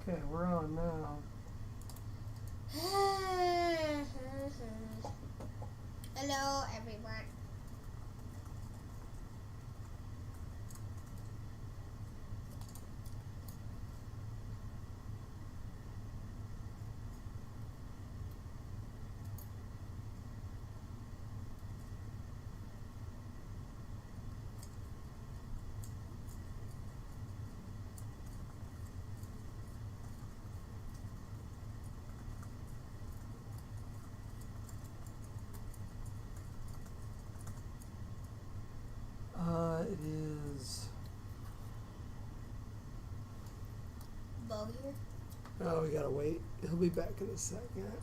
Okay, we're on now. Hello, everyone. It is. Beau here. Oh, we gotta wait. He'll be back in a second.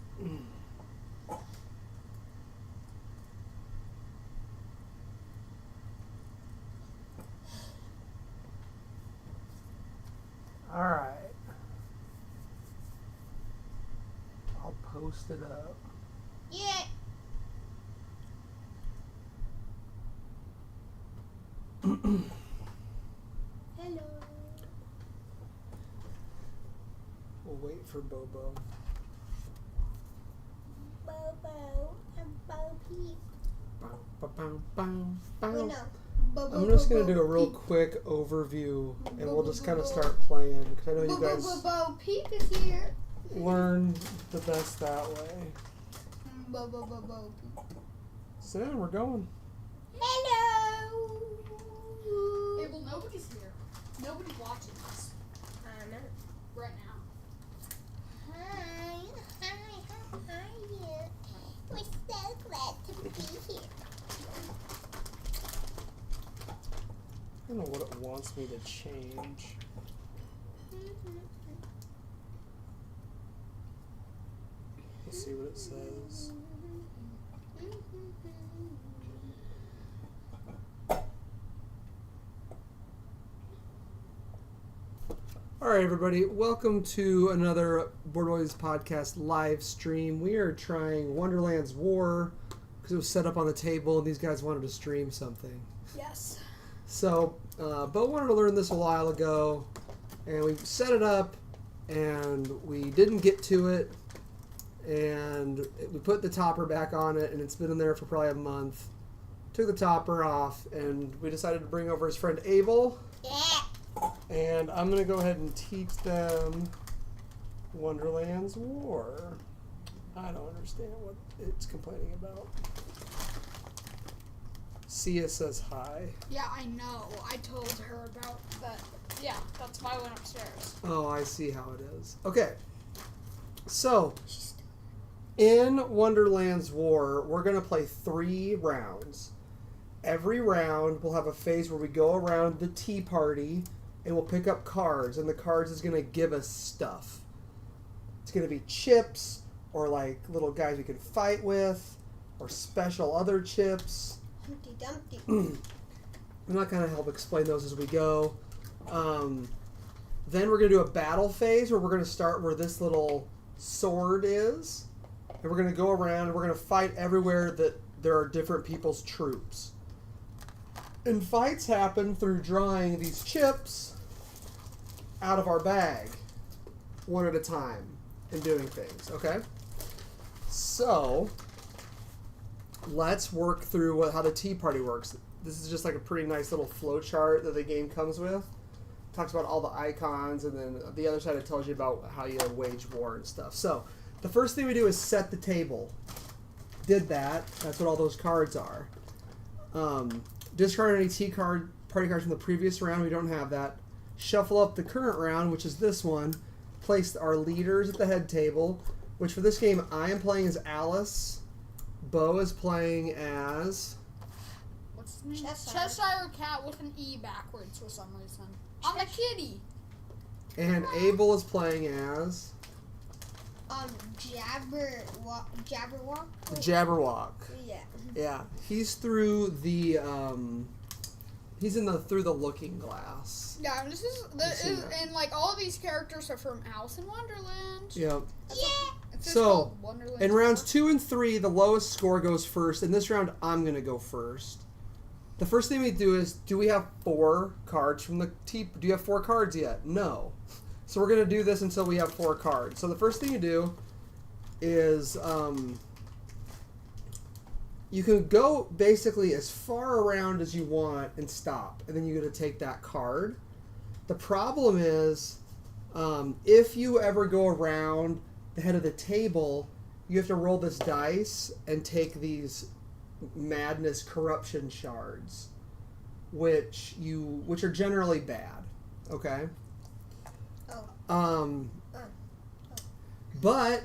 All right. I'll post it up. Yeah. Hello. We'll wait for Bobo. Bobo and Bo Peep. Bow, bow, bow, bow, bow. Wait, no. I'm just going to do a real quick overview, and we'll just kind of start playing, because I know you guys Bo Peep is here. learn the best that way. Bo Peep. Sit down, we're going. Hello. Abel, nobody's here. Nobody's watching us I know. right now. Hi. How are you? We're so glad to be here. I don't know what it wants me to change. Let's see what it says. All right, everybody. Welcome to another Boardboys podcast live stream. We are trying Wonderlands War because it was set up on the table and these guys wanted to stream something. Yes. So, Beau wanted to learn this a while ago, and we set it up, and we didn't get to it, and we put the topper back on it, and it's been in there for probably a month. Took the topper off, and we decided to bring over his friend Abel, Yeah. and I'm going to go ahead and teach them Wonderlands War. I don't understand what it's complaining about. Sia says hi. Yeah, I know. I told her about that. Yeah, that's why I went upstairs. Oh, I see how it is. Okay. So, in Wonderlands War, we're going to play 3 rounds. Every round, we'll have a phase where we go around the tea party, and we'll pick up cards, and the cards is going to give us stuff. It's going to be chips, or like little guys we can fight with, or special other chips. Humpty Dumpty. I'm not going to help explain those as we go. Then we're going to do a battle phase where we're going to start where this little sword is. And we're going to go around and we're going to fight everywhere that there are different people's troops. And fights happen through drawing these chips out of our bag one at a time and doing things, okay? So, let's work through how the tea party works. This is just like a pretty nice little flow chart that the game comes with. Talks about all the icons, and then the other side it tells you about how you wage war and stuff. So, the first thing we do is set the table. Did that. That's what all those cards are. Discard any party cards from the previous round. We don't have that. Shuffle up the current round, which is this one. Place our leaders at the head table, which for this game I am playing as Alice. Beau is playing as... What's the name? Cheshire. Cheshire Cat with an E backwards for some reason. I'm a kitty. And Abel is playing as... Jabberwock. the Jabberwock. Yeah. Yeah, he's through the he's through the Looking Glass. Yeah, and and like all of these characters are from Alice in Wonderland. Yep. Yeah. It's just So, called Wonderland in rounds War. 2 and 3, the lowest score goes first. In this round, I'm gonna go first. The first thing we do is, do we have 4 cards from the tea? Do you have 4 cards yet? No. So we're going to do this until we have 4 cards. So the first thing you do is you can go basically as far around as you want and stop. And then you're going to take that card. The problem is if you ever go around the head of the table, you have to roll this dice and take these madness corruption shards, which are generally bad. Okay? But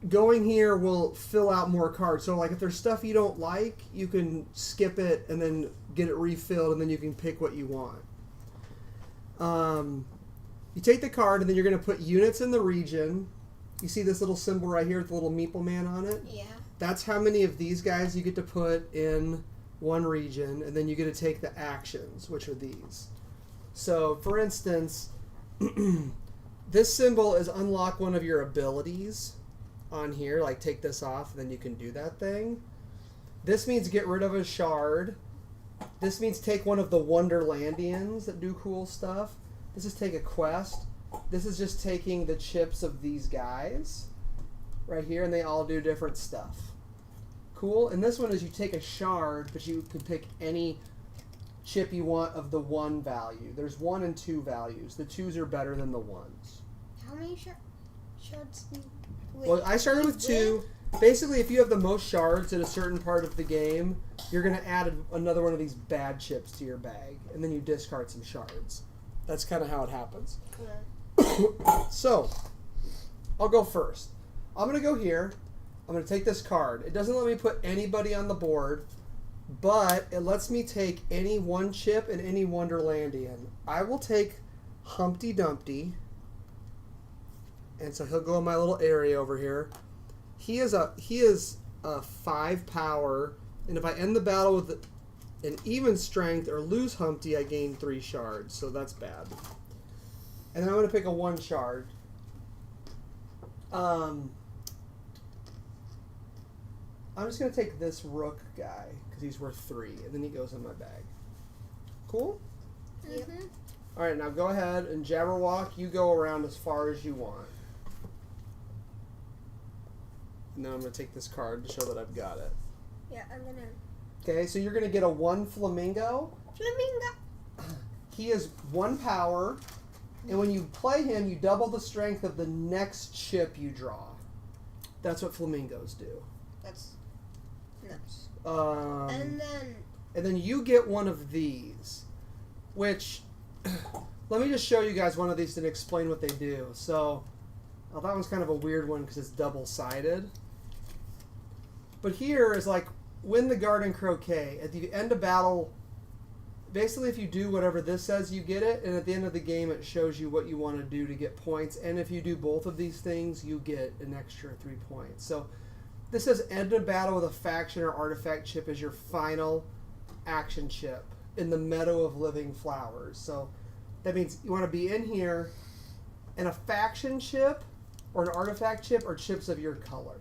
going here will fill out more cards. So like if there's stuff you don't like, you can skip it and then get it refilled, and then you can pick what you want. You take the card, and then you're going to put units in the region. You see this little symbol right here with the little meeple man on it? Yeah. That's how many of these guys you get to put in one region, and then you get to take the actions, which are these. So, for instance, this symbol is unlock one of your abilities on here, like take this off, and then you can do that thing. This means get rid of a shard. This means take one of the Wonderlandians that do cool stuff. This is take a quest. This is just taking the chips of these guys right here, and they all do different stuff. Cool. And this one is you take a shard, but you can pick any chip you want of the 1 value. There's 1 and 2 values. The 2s are better than the 1s. How many shards do you... Well, I started with 2. Basically, if you have the most shards at a certain part of the game, you're going to add another one of these bad chips to your bag, and then you discard some shards. That's kind of how it happens. Cool. So, I'll go first. I'm going to go here. I'm going to take this card. It doesn't let me put anybody on the board, but it lets me take any 1 chip and any Wonderlandian. I will take Humpty Dumpty, and so he'll go in my little area over here. He is a 5 power, and if I end the battle with an even strength or lose Humpty, I gain 3 shards, so that's bad. And then I'm going to pick a 1 shard. I'm just going to take this rook guy, because he's worth 3, and then he goes in my bag. Cool? Mm-hmm. Alright, now go ahead and Jabberwock, you go around as far as you want. And then I'm going to take this card to show that I've got it. Yeah, I'm gonna... Okay, so you're going to get a 1 Flamingo. Flamingo! He is 1 power, and when you play him, you double the strength of the next chip you draw. That's what flamingos do. That's nuts. And then you get one of these, which... Let me just show you guys one of these and explain what they do. So, that one's kind of a weird one because it's double-sided. But here is like, win the garden croquet. At the end of battle, basically if you do whatever this says, you get it. And at the end of the game, it shows you what you want to do to get points. And if you do both of these things, you get an extra 3 points. So this says end of battle with a faction or artifact chip as your final action chip in the meadow of living flowers. So that means you want to be in here, and a faction chip or an artifact chip are chips of your color.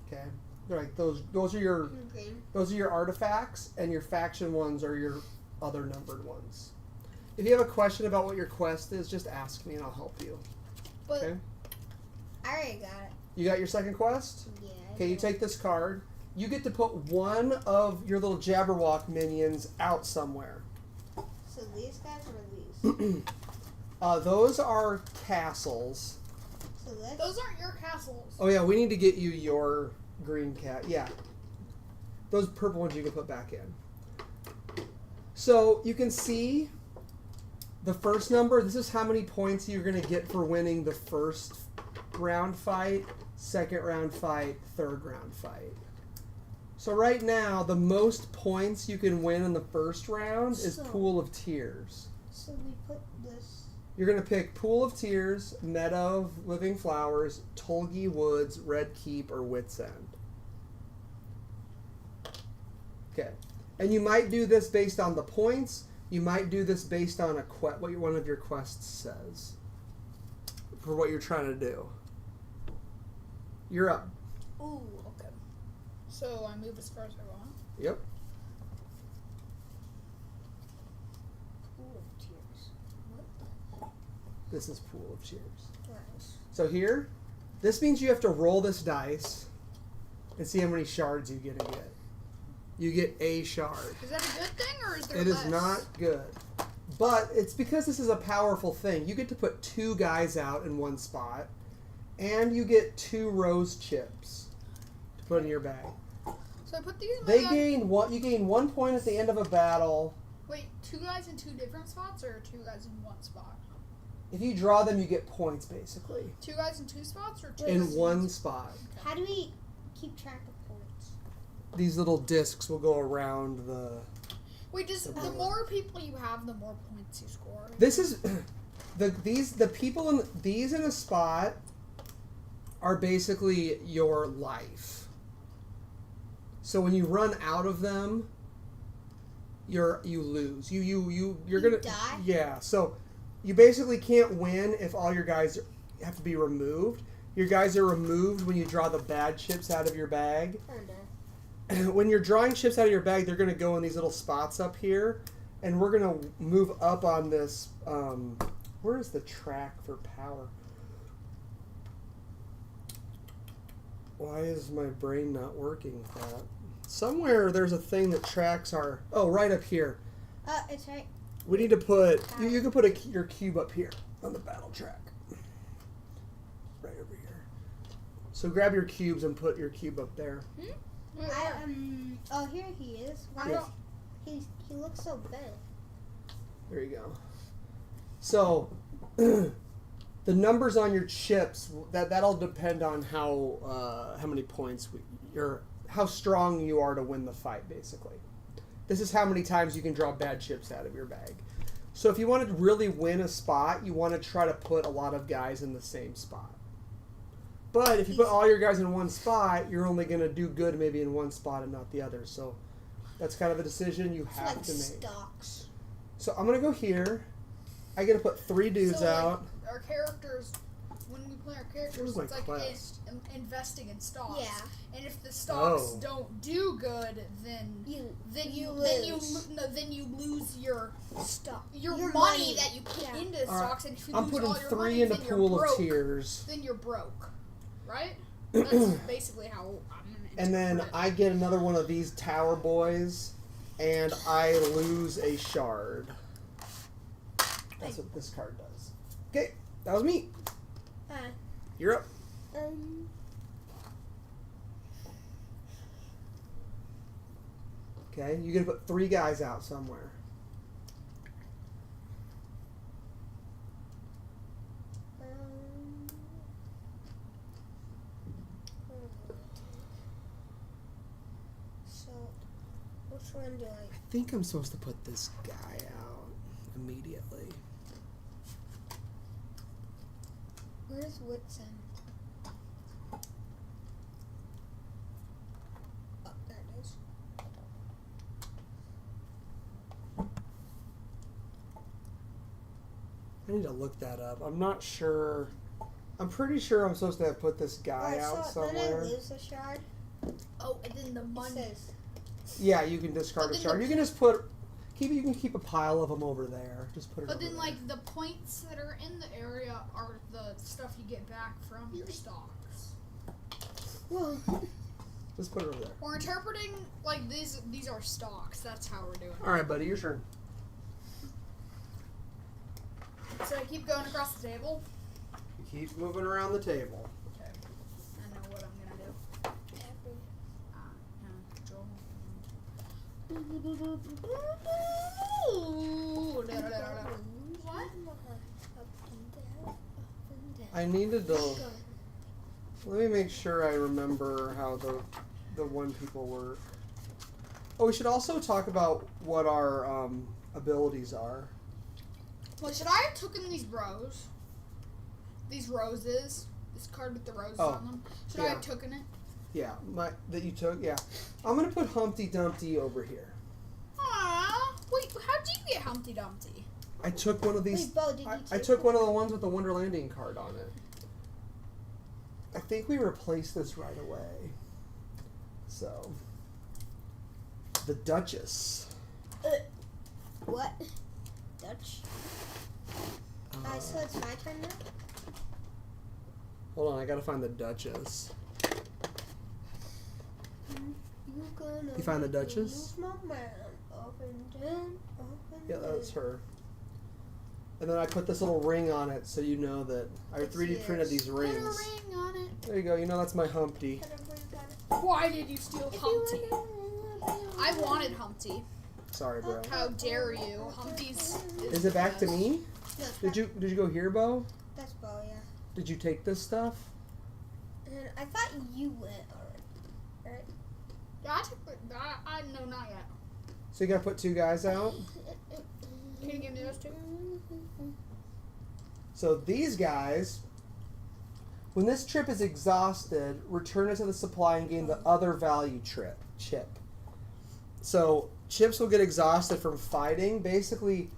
Okay? They're like those are your artifacts, and your faction ones are your other numbered ones. If you have a question about what your quest is, just ask me and I'll help you. But okay? I already got it. You got your second quest? Yeah. Okay, you take this card. You get to put one of your little Jabberwock minions out somewhere. So these guys or these? Those are castles. So this? Those aren't your castles. Oh yeah, we need to get you your green cat. Yeah. Those purple ones you can put back in. So you can see the first number. This is how many points you're going to get for winning the first round fight, second round fight, third round fight. So right now, the most points you can win in the first round is Pool of Tears. So we put this... You're going to pick Pool of Tears, Meadow of Living Flowers, Tulgey Woods, Red Keep, or Wits End. Okay. And you might do this based on the points. You might do this based on what one of your quests says for what you're trying to do. You're up. Ooh, okay. So I move as far as I want. Yep. Pool of Tears. This is Pool of Cheers. Nice. So here, this means you have to roll this dice and see how many shards you get. You get a shard. Is that a good thing or is there It less? is not good. But it's because this is a powerful thing. You get to put 2 guys out in one spot, and you get 2 rose chips to put in your bag. So I put these in my They bag. gain one. You gain 1 point at the end of a battle. Wait, 2 guys in 2 different spots or 2 guys in 1 spot? If you draw them, you get points basically 2 guys in 2 spots or 2 in guys one spot. How do we keep track of points? These little discs will go around the. Wait, the more people you have, the more points you score. This is the people in these in a spot are basically your life. So when you run out of them, you lose. You're gonna die? Yeah. So you basically can't win if all your guys have to be removed. Your guys are removed when you draw the bad chips out of your bag. When you're drawing chips out of your bag, they're going to go in these little spots up here, and we're going to move up on this. Where is the track for power? Why is my brain not working with that? Somewhere there's a thing that tracks our. Oh, right up here. It's right. We need to put. You can put your cube up here on the battle track. Right over here. So grab your cubes and put your cube up there. Oh, here he is. Why Yeah. he looks so big. There you go. So, the numbers on your chips that'll depend on how many points how strong you are to win the fight. Basically, this is how many times you can draw bad chips out of your bag. So, if you want to really win a spot, you want to try to put a lot of guys in the same spot. But if you put all your guys in one spot, you're only going to do good maybe in one spot and not the other. So, that's kind of a decision you have to make. Stocks. So I'm gonna go here. I get to put 3 dudes So, out. Our characters, when we play our characters, Where's it's my like quest? investing in stocks. Yeah. And if the stocks Oh. don't do good, then you lose your Stock. your Your money money. that you put Yeah. into the All right. stocks, and if you I'm lose putting all your 3 money, in the then you're pool broke. of tears. Then you're broke, right? That's basically how I'm gonna. And then interpret it. I get another one of these tower boys, and I lose a shard. That's what this card does. Okay, that was me. You're up. Okay, you're gonna put 3 guys out somewhere. So, which one do I? I think I'm supposed to put this guy out immediately. Where's Whitson? Oh, there it is. I need to look that up. I'm not sure. I'm pretty sure I'm supposed to have put this guy out so then I somewhere. lose a shard. Oh, and then the It money. says, Yeah, you can discard But a then shard. the- You can just put. You can keep a pile of them over there. Just put it. But over then, there. like, the points that are in the area are the stuff you get back from your stocks. whoa. Just put it over there. We're interpreting, like, these are stocks. That's how we're doing it. All right, buddy, your turn. So I keep going across the table. You keep moving around the table. Okay. I know what I'm gonna do. What? I needed to. Let me make sure I remember how the one people work. Oh, we should also talk about what our abilities are. Well, should I have taken these rows? These roses? This card with the roses Oh, on them? Should I yeah. have taken it? Yeah, that you took. Yeah, I'm gonna put Humpty Dumpty over here. Aww. Wait, how'd you get Humpty Dumpty? I took one of these. Wait, Beau, did you I take took one of the ones with the Wonderlanding card on it. I think we replaced this right away. So, the Duchess. What? Dutch? So it's my turn now? Hold on, I gotta find the Duchess. You find the Duchess? Yeah, that's her. And then I put this little ring on it so you know that I 3D printed these Put a rings. ring on it. There you go. You know that's my Humpty. Why did you steal Humpty? I wanted Humpty. Sorry, bro. How dare you? Humpty's. Is it back to me? Did you go here, Beau? That's Beau, yeah. Did you take this stuff? And I thought you went already. Right? Yeah, I took. No, not yet. So you gotta put 2 guys out. Can you give me those 2? So these guys, when this trip is exhausted, return it to the supply and gain the other value chip. So chips will get exhausted from fighting. Basically,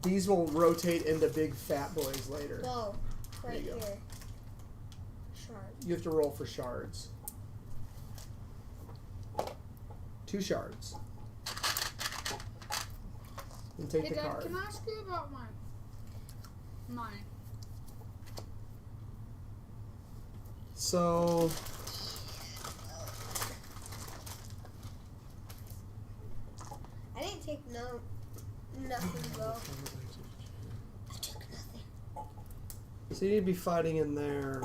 these will rotate into big fat boys later. Beau, right There you go. here. Shard. You have to roll for shards. 2 shards. And take Hey, the Dad, card. can I ask you about mine? So I didn't take nothing, Beau. I took nothing. So you need to be fighting in there,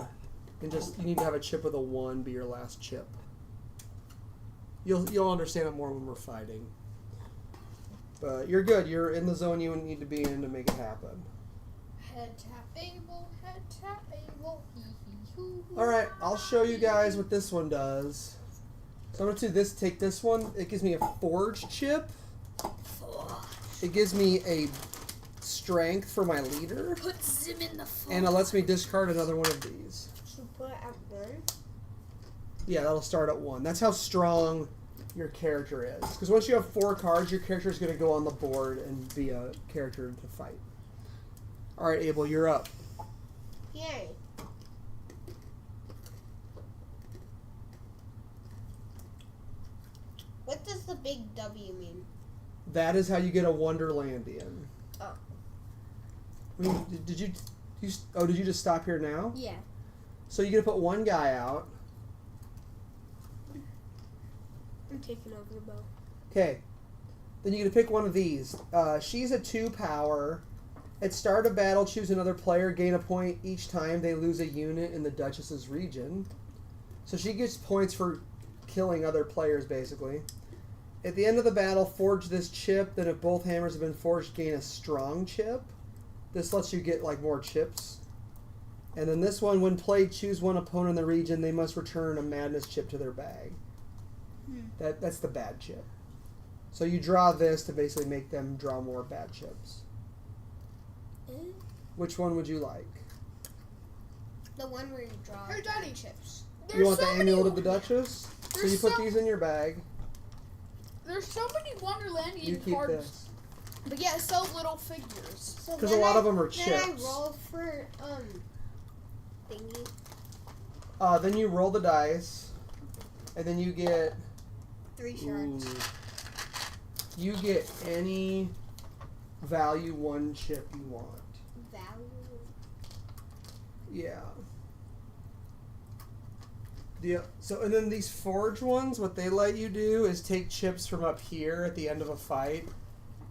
and just you need to have a chip with a 1 be your last chip. You'll understand it more when we're fighting. But you're good. You're in the zone you need to be in to make it happen. Head tap Abel, head tap Abel. All right, I'll show you guys what this one does. So I'm gonna take this one. It gives me a forge chip. It gives me a strength for my leader, Puts him in the forge. and it lets me discard another one of these. So put it at 1. Yeah, that'll start at 1. That's how strong your character is. Because once you have 4 cards, your character is going to go on the board and be a character to fight. All right, Abel, you're up. Yay. What does the big W mean? That is how you get a Wonderlandian. Oh. I mean, did you just stop here now? Yeah. So you get to put 1 guy out. I'm taking over the Beau. Okay. Then you get to pick one of these. She's a 2 power. At start of battle, choose another player. Gain a point each time they lose a unit in the Duchess's region. So she gets points for killing other players, basically. At the end of the battle, forge this chip. Then if both hammers have been forged, gain a strong chip. This lets you get like more chips. And then this one, when played, choose one opponent in the region. They must return a madness chip to their bag. That's the bad chip. So you draw this to basically make them draw more bad chips. Which one would you like? The one where you draw. Her Johnny chips. You want the amulet of the Duchess? So you put these in your bag. There's so many You Wonderlandian keep cards. this. But yeah, so little figures. So 'Cause a then lot of them are Then I chips. roll for thingy. Then you roll the dice, and then you get 3 shards. you get any value 1 chip you want. Value. Yeah. Yeah. So and then these forge ones, what they let you do is take chips from up here at the end of a fight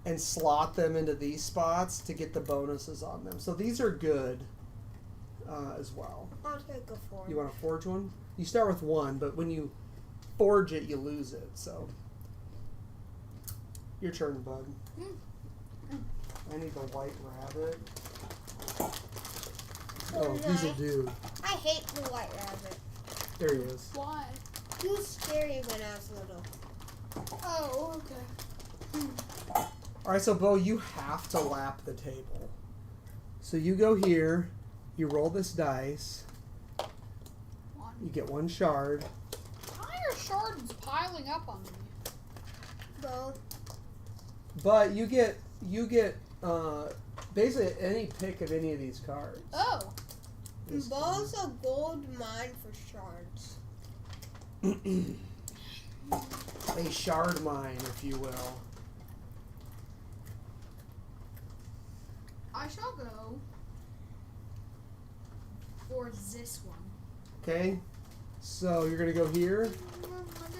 and slot them into these spots to get the bonuses on them. So these are good as well. I'll take a 4. You want a forge one? You start with 1, but when you forge it, you lose it. So your turn, bud. I need the white rabbit. Oh, he's a dude. I hate the white rabbit. There he is. Why? He was scary when I was little. Oh, okay. All right, so Beau, you have to lap the table. So you go here, you roll this dice, you get 1 shard. Why are shards piling up on me? Beau. But you get basically any pick of any of these cards. Oh. Beau's a gold mine for shards. A shard mine, if you will. I shall go for this one. Okay. So you're gonna go here.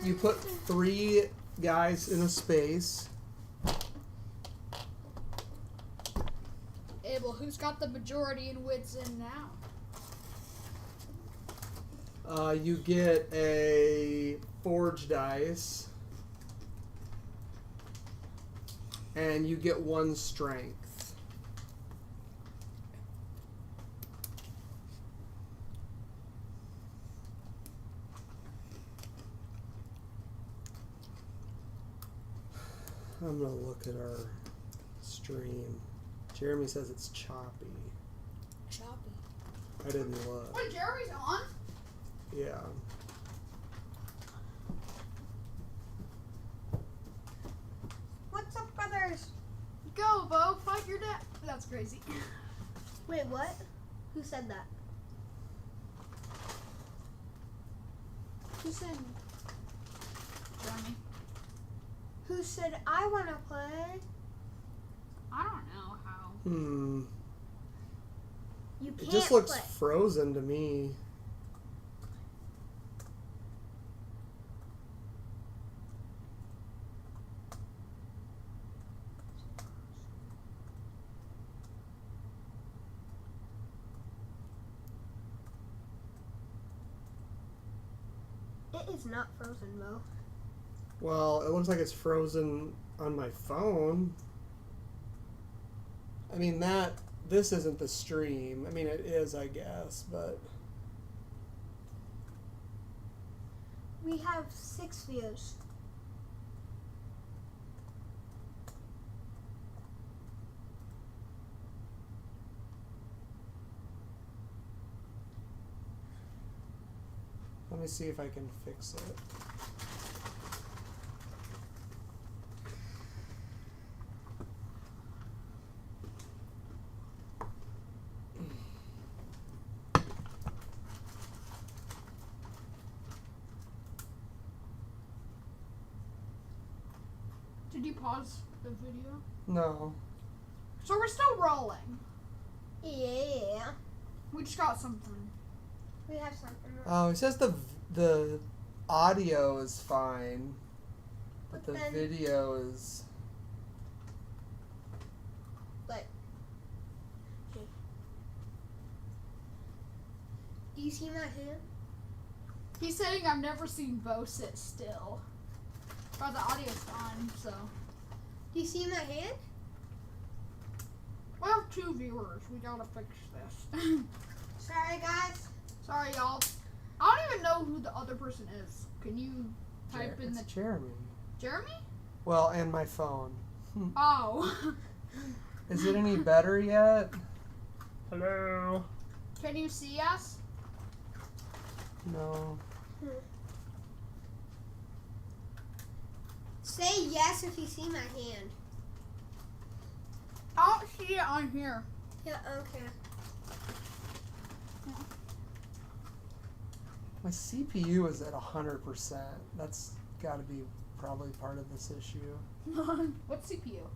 You put 3 guys in a space. Abel, who's got the majority in wits in now? You get a forge dice. And you get 1 strength. I'm gonna look at our stream. Jeremy says it's choppy. Choppy. I didn't look. Wait, Jeremy's on? Yeah. What's up, brothers? Go, Beau. Fight your dad. That's crazy. Wait, what? Who said that? Who said? Jeremy. Who said I want to play? I don't know how. You can't It just looks play. frozen to me. It is not frozen, Beau. Well, it looks like it's frozen on my phone. I mean, this isn't the stream. I mean, it is, I guess, but We have 6 views. let me see if I can fix it. Did you pause the video? No. So we're still rolling. Yeah. We just got something. We have something. Oh, it says the audio is fine, but the But then- video is. Do you see my hand? He's saying I've never seen Beau sit still. But the audio's fine, so. Do you see my hand? We have 2 viewers. We gotta fix this. Sorry, guys. Sorry, y'all. I don't even know who the other person is. Can you type in It's the Jeremy. Jeremy? Well, and my phone. Oh. Is it any better yet? Hello. Can you see us? No. Say yes if you see my hand. I don't see it on here. Yeah, okay. My CPU is at 100%. That's got to be probably part of this issue. What CPU?